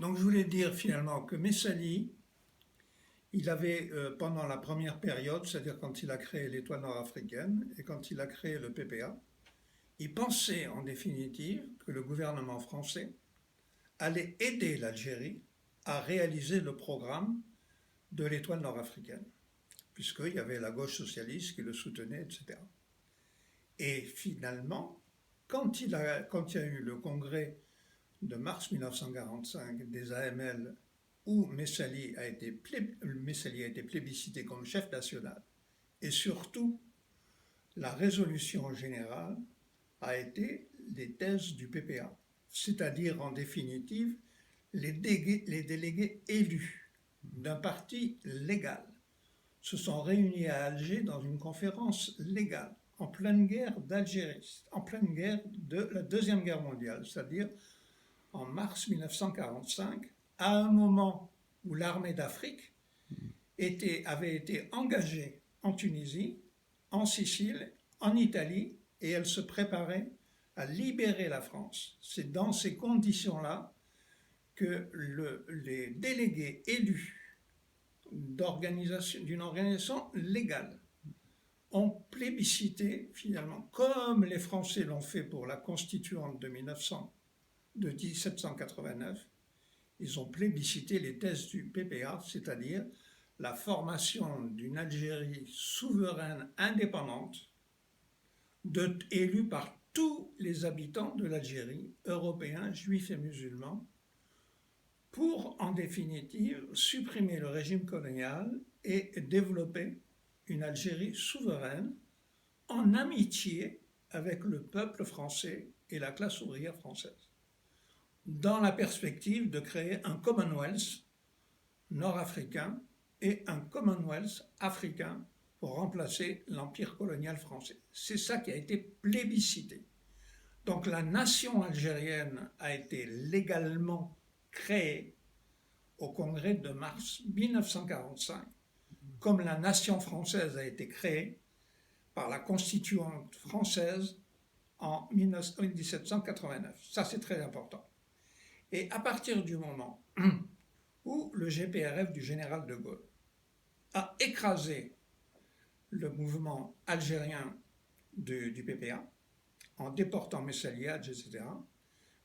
Donc je voulais dire finalement que Messali, il avait, pendant la première période, c'est-à-dire quand il a créé l'Étoile nord-africaine et quand il a créé le PPA, il pensait en définitive que le gouvernement français allait aider l'Algérie à réaliser le programme de l'Étoile nord-africaine, puisqu'il y avait la gauche socialiste qui le soutenait, etc. Et finalement, quand il y a eu le congrès de mars 1945 des AML, où Messali a été plébiscité comme chef national, et surtout, la résolution générale a été les thèses du PPA, c'est-à-dire en définitive les délégués élus d'un parti légal se sont réunis à Alger dans une conférence légale en pleine guerre d'Algérie, en pleine guerre de la Deuxième Guerre mondiale, c'est-à-dire en mars 1945, à un moment où l'armée d'Afrique avait été engagée en Tunisie, en Sicile, en Italie, et elle se préparait à libérer la France. C'est dans ces conditions-là que les délégués élus d'une organisation légale ont plébiscité finalement, comme les Français l'ont fait pour la constituante de 1789, ils ont plébiscité les thèses du PPA, c'est-à-dire la formation d'une Algérie souveraine indépendante, élue par tous les habitants de l'Algérie, européens, juifs et musulmans, pour, en définitive, supprimer le régime colonial et développer une Algérie souveraine en amitié avec le peuple français et la classe ouvrière française, dans la perspective de créer un Commonwealth nord-africain et un Commonwealth africain pour remplacer l'empire colonial français. C'est ça qui a été plébiscité. Donc la nation algérienne a été légalement créée au congrès de mars 1945, comme la nation française a été créée par la constituante française en 1789. Ça, c'est très important. Et à partir du moment où le GPRF du général de Gaulle a écrasé le mouvement algérien du PPA en déportant Messali, etc.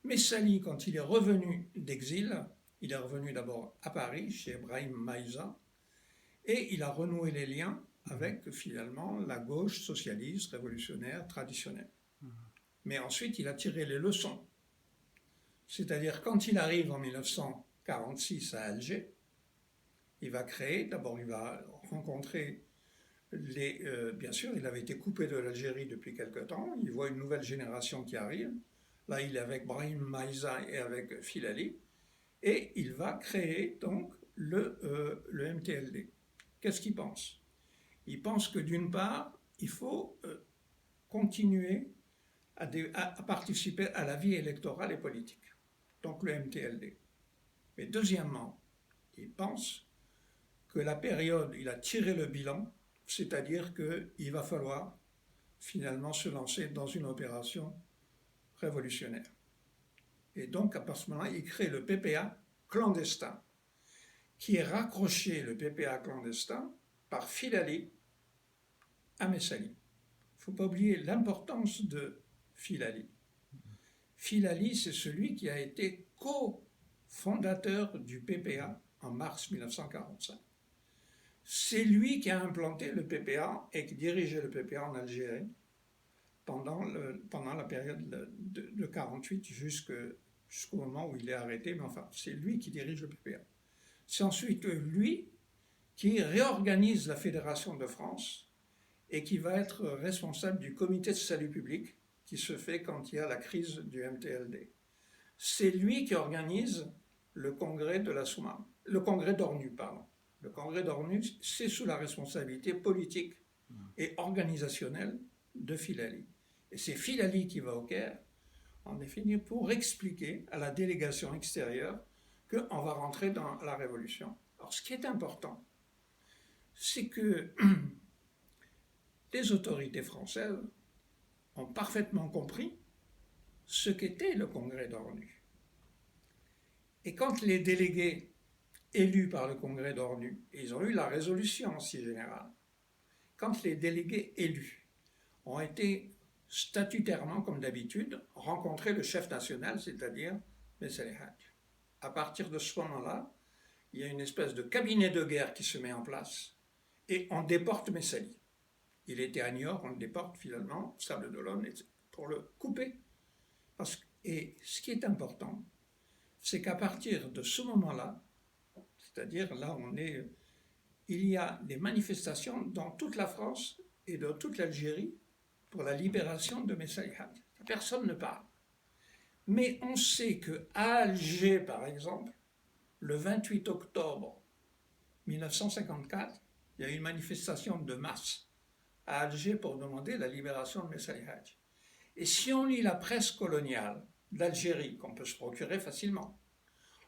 Messali, quand il est revenu d'exil, il est revenu d'abord à Paris, chez Brahim Maïza, et il a renoué les liens avec finalement la gauche socialiste, révolutionnaire, traditionnelle. Mais ensuite, il a tiré les leçons. C'est-à-dire, quand il arrive en 1946 à Alger, il va créer, d'abord il va rencontrer bien sûr, il avait été coupé de l'Algérie depuis quelque temps, il voit une nouvelle génération qui arrive, là il est avec Brahim Maïza et avec Filali, et il va créer donc le MTLD. Qu'est-ce qu'il pense? Il pense que d'une part, il faut continuer à participer à la vie électorale et politique, donc le MTLD. Mais deuxièmement, il pense que la période, il a tiré le bilan, c'est-à-dire qu'il va falloir finalement se lancer dans une opération révolutionnaire. Et donc, à ce moment-là, il crée le PPA clandestin, qui est raccroché, le PPA clandestin, par Filali à Messali. Il ne faut pas oublier l'importance de Filali. Filali, c'est celui qui a été co-fondateur du PPA en mars 1945. C'est lui qui a implanté le PPA et qui dirigeait le PPA en Algérie pendant la période de 1948 jusqu'au moment où il est arrêté, mais enfin, c'est lui qui dirige le PPA. C'est ensuite lui qui réorganise la Fédération de France et qui va être responsable du comité de salut public qui se fait quand il y a la crise du MTLD. C'est lui qui organise le congrès de la Soumam, le congrès d'ORNU, pardon. Le congrès d'ORNU, c'est sous la responsabilité politique et organisationnelle de Filali. Et c'est Filali qui va au Caire, en définitive, pour expliquer à la délégation extérieure qu'on va rentrer dans la révolution. Alors, ce qui est important, c'est que les autorités françaises ont parfaitement compris ce qu'était le congrès d'ORNU. Et quand les délégués élus par le Congrès d'ONU, ils ont eu la résolution aussi générale, quand les délégués élus ont été statutairement, comme d'habitude, rencontrer le chef national, c'est-à-dire Messali Hadj. À partir de ce moment-là, il y a une espèce de cabinet de guerre qui se met en place et on déporte Messali. Il était à Niort, on le déporte finalement, Sable d'Olonne, pour le couper. Et ce qui est important, c'est qu'à partir de ce moment-là, c'est-à-dire là il y a des manifestations dans toute la France et dans toute l'Algérie pour la libération de Messali Hadj. Personne ne parle. Mais on sait qu'à Alger, par exemple, le 28 octobre 1954, il y a eu une manifestation de masse à Alger pour demander la libération de Messali Hadj. Et si on lit la presse coloniale d'Algérie, qu'on peut se procurer facilement,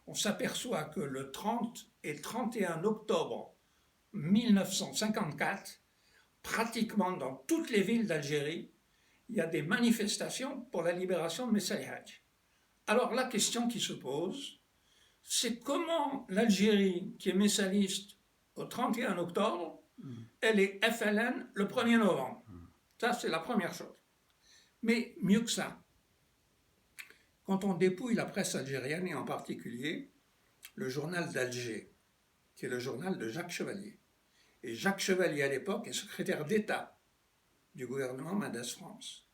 on s'aperçoit que le 30 et 31 octobre 1954, pratiquement dans toutes les villes d'Algérie, il y a des manifestations pour la libération de Messali Hadj. Alors la question qui se pose, c'est comment l'Algérie, qui est messaliste au 31 octobre, elle est FLN le 1er novembre. Ça, c'est la première chose. Mais mieux que ça, quand on dépouille la presse algérienne, et en particulier le journal d'Alger, qui est le journal de Jacques Chevalier, et Jacques Chevalier, à l'époque, est secrétaire d'État du gouvernement Mendès France.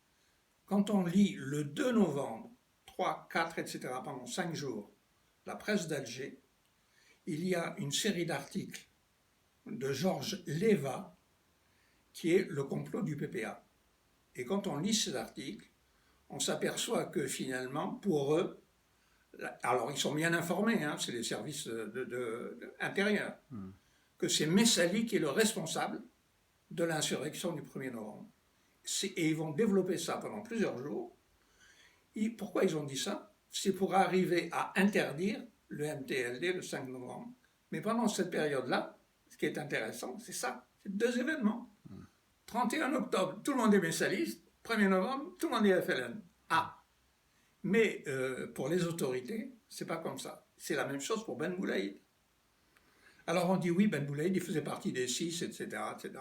Quand on lit le 2 novembre, 3, 4, etc., pendant 5 jours, la presse d'Alger, il y a une série d'articles de Georges Léva, qui est le complot du PPA. Et quand on lit ces articles, on s'aperçoit que finalement, pour eux, alors ils sont bien informés, hein, c'est les services intérieurs, que c'est Messali qui est le responsable de l'insurrection du 1er novembre. Et ils vont développer ça pendant plusieurs jours. Et pourquoi ils ont dit ça? C'est pour arriver à interdire le MTLD le 5 novembre. Mais pendant cette période-là, ce qui est intéressant, c'est ça, c'est 2 événements. 31 octobre, tout le monde est messaliste. 1er novembre, tout le monde est FLN. Ah, mais pour les autorités, c'est pas comme ça. C'est la même chose pour Ben Boulaïd. Alors on dit oui, Ben Boulaïd, il faisait partie des 6, etc., etc.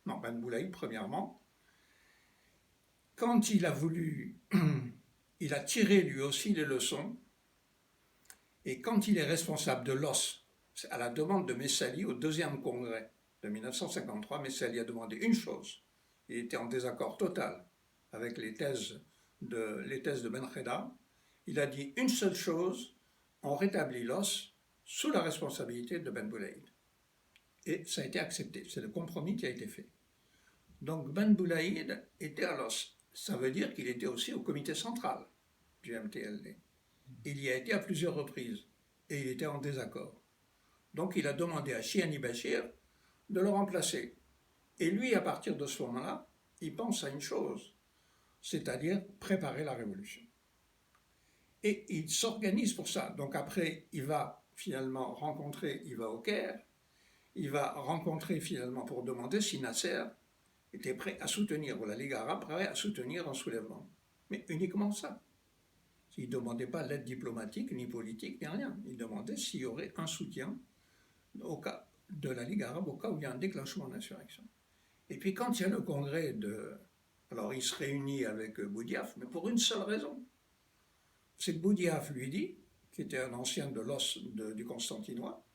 Non, Ben Boulaïd, premièrement, quand il a voulu, il a tiré lui aussi les leçons, et quand il est responsable de l'os, à la demande de Messali au 2e congrès de 1953, Messali a demandé une chose. Il était en désaccord total avec les thèses de Ben Kheda. Il a dit une seule chose, on rétablit l'os sous la responsabilité de Ben Boulaïd. Et ça a été accepté, c'est le compromis qui a été fait. Donc Ben Boulaïd était à l'os. Ça veut dire qu'il était aussi au comité central du MTLD. Il y a été à plusieurs reprises et il était en désaccord. Donc il a demandé à Chiani Bachir de le remplacer. Et lui, à partir de ce moment-là, il pense à une chose, c'est-à-dire préparer la révolution. Et il s'organise pour ça. Donc après, il va finalement rencontrer, il va au Caire, il va rencontrer finalement pour demander si Nasser était prêt à soutenir, ou la Ligue arabe prêt à soutenir un soulèvement. Mais uniquement ça. Il ne demandait pas l'aide diplomatique, ni politique, ni rien. Il demandait s'il y aurait un soutien au cas de la Ligue arabe au cas où il y a un déclenchement d'insurrection. Et puis quand il y a le congrès alors il se réunit avec Boudiaf, mais pour une seule raison. C'est que Boudiaf lui dit, qui était un ancien de l'os du Constantinois,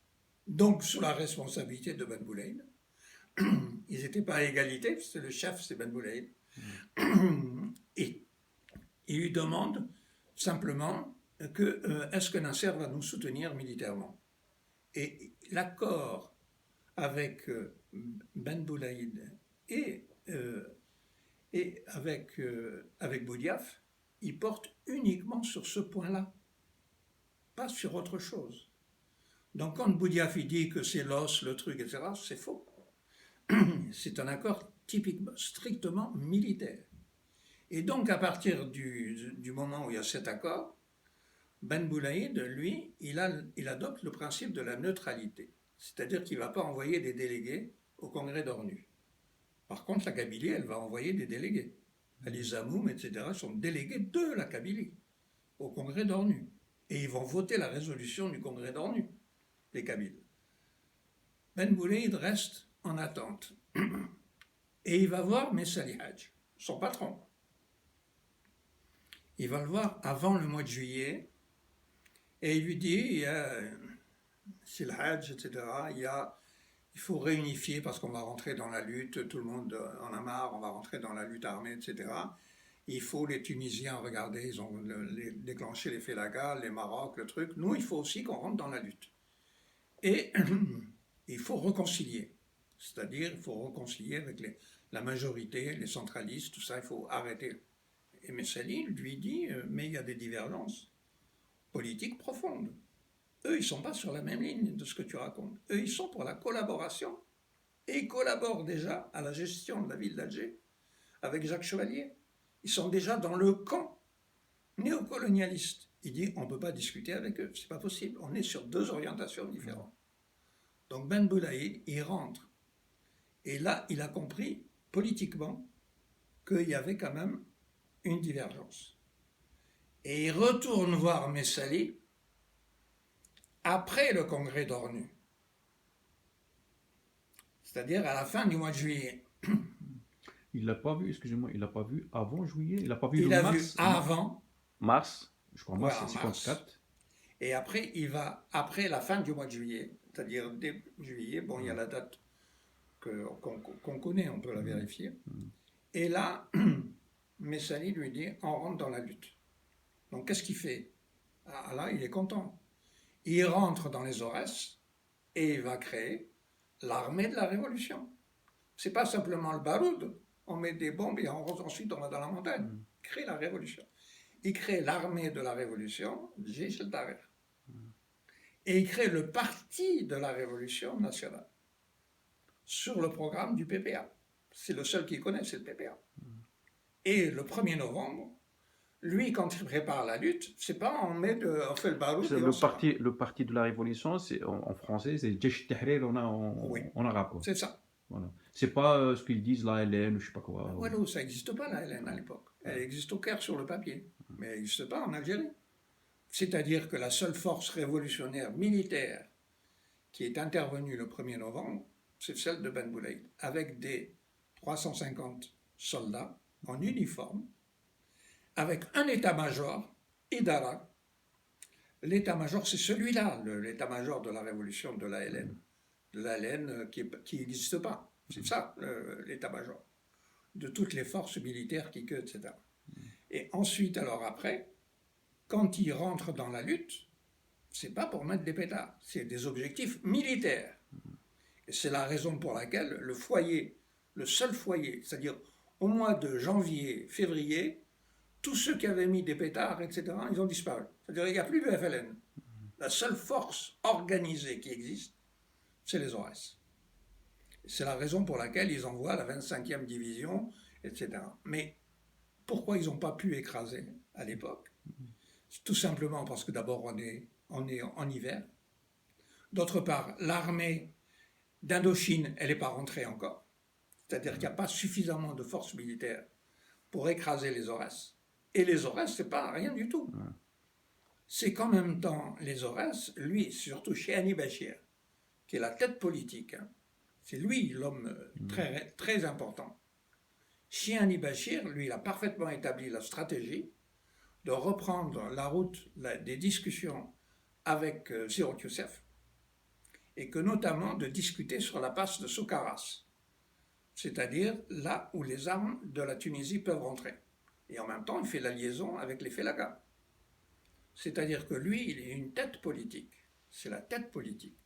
donc sous la responsabilité de Ben Boulaïd, ils n'étaient pas à égalité, c'est le chef, c'est Ben Boulaïd, et il lui demande simplement est-ce que Nasser va nous soutenir militairement? Et l'accord avec Ben Boulaïd et avec Boudiaf, il porte uniquement sur ce point-là, pas sur autre chose. Donc quand Boudiaf il dit que c'est l'os, le truc, etc., c'est faux. C'est un accord typiquement, strictement militaire. Et donc à partir du moment où il y a cet accord, Ben Boulaïd, lui, il adopte le principe de la neutralité. C'est-à-dire qu'il ne va pas envoyer des délégués au congrès d'ONU. Par contre, la Kabylie, elle va envoyer des délégués. Ali Zamoum, etc., sont délégués de la Kabylie au congrès d'ONU. Et ils vont voter la résolution du Congrès d'ONU, les Kabyles. Ben Boulaïd reste en attente. Et il va voir Messali Hadj, son patron. Il va le voir avant le mois de juillet. Et il lui dit, c'est le Hadj, etc. Il faut réunifier parce qu'on va rentrer dans la lutte, tout le monde en a marre, on va rentrer dans la lutte armée, etc. Il faut les Tunisiens, regardez, ils ont déclenché les Félagas, les Maroc, le truc. Nous, il faut aussi qu'on rentre dans la lutte. Et il faut réconcilier. C'est-à-dire, il faut réconcilier avec la majorité, les centralistes, tout ça, il faut arrêter. Et Messali lui dit, mais il y a des divergences politiques profondes. Eux, ils ne sont pas sur la même ligne de ce que tu racontes. Eux, ils sont pour la collaboration. Et ils collaborent déjà à la gestion de la ville d'Alger avec Jacques Chevalier. Ils sont déjà dans le camp néocolonialiste. Il dit, on ne peut pas discuter avec eux, c'est pas possible. On est sur deux orientations différentes. Donc Ben Boulaïd, il rentre. Et là, il a compris, politiquement, qu'il y avait quand même une divergence. Et il retourne voir Messali après le congrès d'ONU. C'est-à-dire à la fin du mois de juillet. Il l'a pas vu, excusez-moi, il l'a pas vu avant juillet, il l'a pas vu Il le a mars. vu avant. Mars, je crois mars, Voilà, c'est 54. Et après, il va, après la fin du mois de juillet, c'est-à-dire début juillet, bon, il y a la date qu'on connaît, on peut la vérifier. Et là, Messali lui dit, on rentre dans la lutte. Donc qu'est-ce qu'il fait? Ah, là, il est content. Il rentre dans les Aurès et il va créer l'armée de la Révolution. C'est pas simplement le baroud, on met des bombes et ensuite on va dans la montagne. Il crée la Révolution. Il crée l'armée de la Révolution, Jeish el-Tahrir. Et il crée le parti de la Révolution nationale sur le programme du PPA. C'est le seul qu'il connaît, c'est le PPA. Et le 1er novembre, lui, quand il prépare la lutte, c'est pas on fait le baroud. Le parti de la Révolution, c'est en français, c'est Jeish el-Tahrir en arabe. Quoi. C'est ça. Voilà. C'est pas ce qu'ils disent la LN ou je sais pas quoi. Voilà, ça n'existe pas la LN à l'époque. Elle existe au Caire sur le papier, mais elle n'existe pas en Algérie. C'est-à-dire que la seule force révolutionnaire militaire qui est intervenue le 1er novembre, c'est celle de Ben Boulaïd, avec des 350 soldats en uniforme, avec un état-major, Idara. L'état-major, c'est celui-là, l'état-major de la révolution de la LN. De la LN qui n'existe pas. C'est ça, l'état-major. De toutes les forces militaires etc. Et ensuite, alors après, quand ils rentrent dans la lutte, c'est pas pour mettre des pétards, c'est des objectifs militaires. Et c'est la raison pour laquelle le foyer, le seul foyer, c'est-à-dire au mois de janvier, février, tous ceux qui avaient mis des pétards, etc., ils ont disparu. C'est-à-dire qu'il n'y a plus de FLN. La seule force organisée qui existe, c'est les OS. C'est la raison pour laquelle ils envoient la 25e division, etc. Mais pourquoi ils n'ont pas pu écraser à l'époque? Tout simplement parce que d'abord on est en hiver. D'autre part, l'armée d'Indochine, elle n'est pas rentrée encore. C'est-à-dire qu'il n'y a pas suffisamment de forces militaires pour écraser les Aurès. Et les Aurès, c'est pas rien du tout. C'est qu'en même temps, les Aurès, lui, surtout Chihani Bachir, qui est la tête politique, c'est lui l'homme très, très important. Chihani Bachir, lui, il a parfaitement établi la stratégie de reprendre la route des discussions avec Zirot Youssef, et que notamment de discuter sur la passe de Soukaras, c'est-à-dire là où les armes de la Tunisie peuvent rentrer. Et en même temps, il fait la liaison avec les Félagas. C'est-à-dire que lui, il est une tête politique. C'est la tête politique.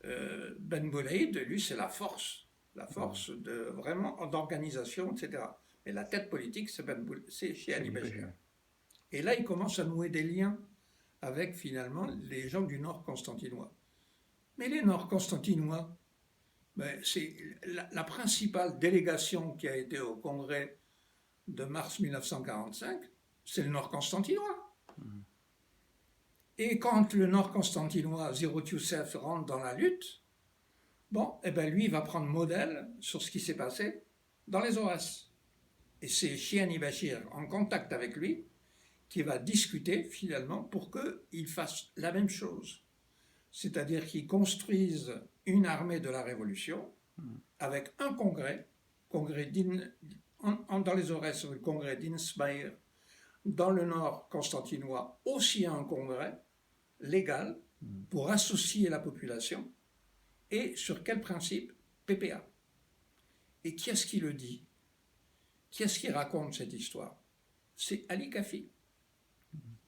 Ben Boulaïd, lui, c'est la force vraiment d'organisation, etc. Mais la tête politique, c'est Chihani Bachir. Et là, il commence à nouer des liens avec, finalement, les gens du Nord constantinois. Mais les Nord constantinois, c'est la principale délégation qui a été au congrès de mars 1945, c'est le Nord constantinois. Et quand le Nord constantinois, Zirot Youssef, rentre dans la lutte, lui, il va prendre modèle sur ce qui s'est passé dans les Aurès. Et c'est Chihani Bachir, en contact avec lui, qui va discuter finalement pour qu'ils fassent la même chose. C'est-à-dire qu'ils construisent une armée de la Révolution avec un congrès dans les Aurès, le congrès d'Innsbruck, dans le nord constantinois, aussi un congrès légal pour associer la population. Et sur quel principe? PPA. Et qui est-ce qui le dit? Qui est-ce qui raconte cette histoire? C'est Ali Kafi.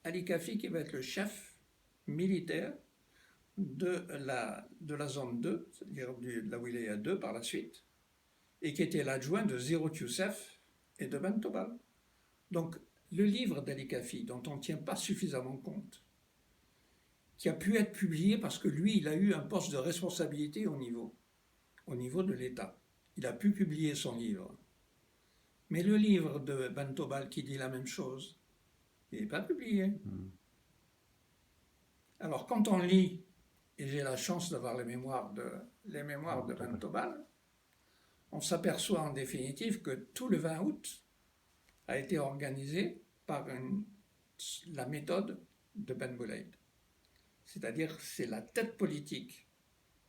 Ali Kafi qui va être le chef militaire de la zone 2, c'est-à-dire de la Wilaya 2 par la suite, et qui était l'adjoint de Zirut Youssef et de Ben Tobal. Donc, le livre d'Ali Kafi, dont on ne tient pas suffisamment compte, qui a pu être publié parce que lui, il a eu un poste de responsabilité au niveau de l'État. Il a pu publier son livre. Mais le livre de Ben Tobal qui dit la même chose, il n'est pas publié. Alors, quand on lit, et j'ai la chance d'avoir les mémoires de Ben Tobal, on s'aperçoit en définitive que tout le 20 août a été organisé par la méthode de Ben Boulaïd. C'est-à-dire, c'est la tête politique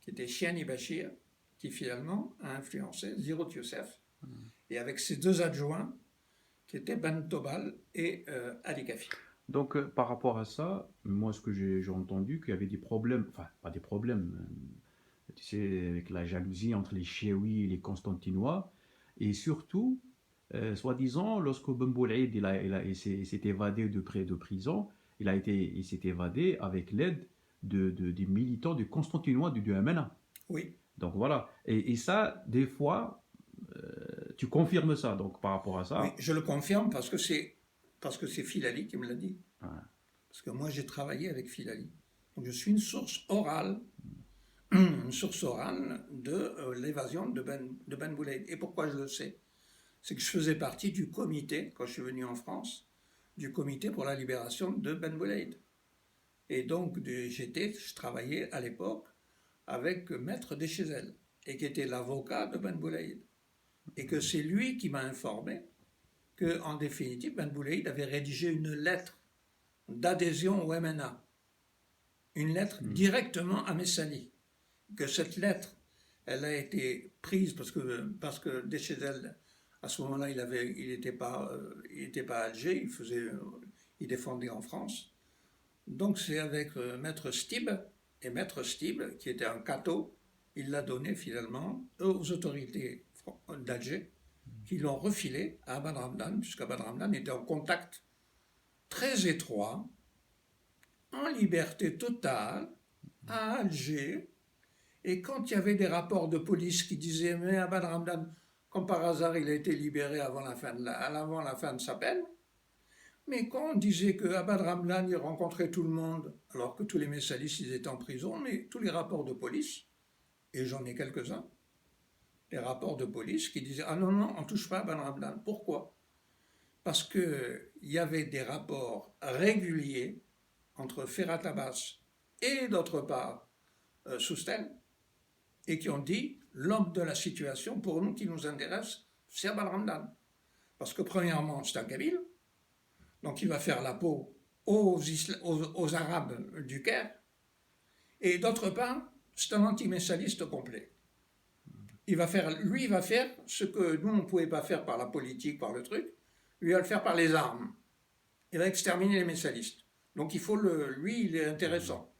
qui était Chiani Bachir qui finalement a influencé Zirut Youssef, et avec ses deux adjoints qui étaient Ben Tobal et Ali Kafi. Donc, par rapport à ça, moi, ce que j'ai entendu, qu'il y avait des problèmes, enfin, pas des problèmes, tu sais, avec la jalousie entre les Chiaouis et les Constantinois, et surtout, soi-disant, lorsque Ben Boulaïd il s'est évadé de prison, il s'est évadé avec l'aide des militants du Constantinois du MNA. Oui. Donc voilà, et ça, des fois, tu confirmes ça, donc par rapport à ça. Oui, je le confirme parce que c'est Filali qui me l'a dit. Ouais. Parce que moi, j'ai travaillé avec Filali. Donc, je suis une source orale de l'évasion de Ben Boulaïd. Et pourquoi je le sais? C'est que je faisais partie du comité, quand je suis venu en France, du comité pour la libération de Ben Boulaïd. Et donc, je travaillais à l'époque avec Maître Deschézel, et qui était l'avocat de Ben Boulaïd. Et que c'est lui qui m'a informé qu'en définitive, Ben Boulaïd avait rédigé une lettre d'adhésion au MNA, une lettre directement à Messali. Que cette lettre, elle a été prise parce que Deschézel, à ce moment-là, il n'était pas à Alger, il défendait en France. Donc c'est avec Maître Stib, et Maître Stib, qui était un cateau, il l'a donné finalement aux autorités d'Alger, qui l'ont refilé à Abad Ramdan, puisqu'Abad Ramdan était en contact très étroit, en liberté totale, à Alger. Et quand il y avait des rapports de police qui disaient « Mais Abad Ramdan, comme par hasard, il a été libéré avant la fin de sa peine », mais quand on disait que Abad Ramdan, il rencontrait tout le monde, alors que tous les messalistes, ils étaient en prison, mais tous les rapports de police, et j'en ai quelques-uns, les rapports de police qui disaient « Ah non, on ne touche pas à Abad Ramdan ». Pourquoi? Parce qu'il y avait des rapports réguliers entre Ferhat Abbas et d'autre part Soustelle, et qui ont dit « L'homme de la situation, pour nous, qui nous intéresse, c'est Abad Ramdan ». Parce que premièrement, c'est un Kabyle, donc il va faire la peau aux Arabes du Caire, et d'autre part, c'est un anti-messaliste complet. Il va faire ce que nous, on ne pouvait pas faire par la politique, par le truc, lui va le faire par les armes. Il va exterminer les messalistes. Donc lui, il est intéressant.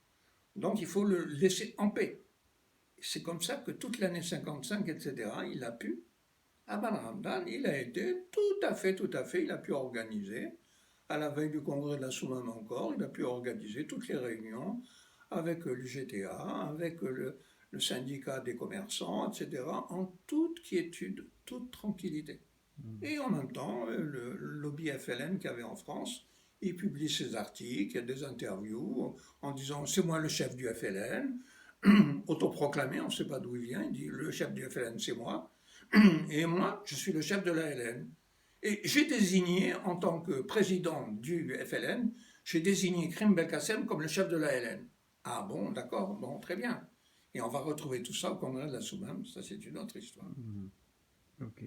Donc il faut le laisser en paix. C'est comme ça que toute l'année 55, etc., il a pu, Abad Ramdan, il a été tout à fait, il a pu organiser, à la veille du congrès de la Soumam encore, il a pu organiser toutes les réunions avec l'UGTA, avec le syndicat des commerçants, etc., en toute quiétude, toute tranquillité. Et en même temps, le lobby FLN qu'il y avait en France, il publie ses articles, il y a des interviews en disant « c'est moi le chef du FLN », autoproclamé, on ne sait pas d'où il vient, il dit « le chef du FLN c'est moi, et moi je suis le chef de la LN ». Et j'ai désigné, en tant que président du FLN, j'ai désigné Krim Belkacem comme le chef de la LN. Ah bon, d'accord, bon, très bien. Et on va retrouver tout ça au congrès de la Soumam, ça c'est une autre histoire. Ok.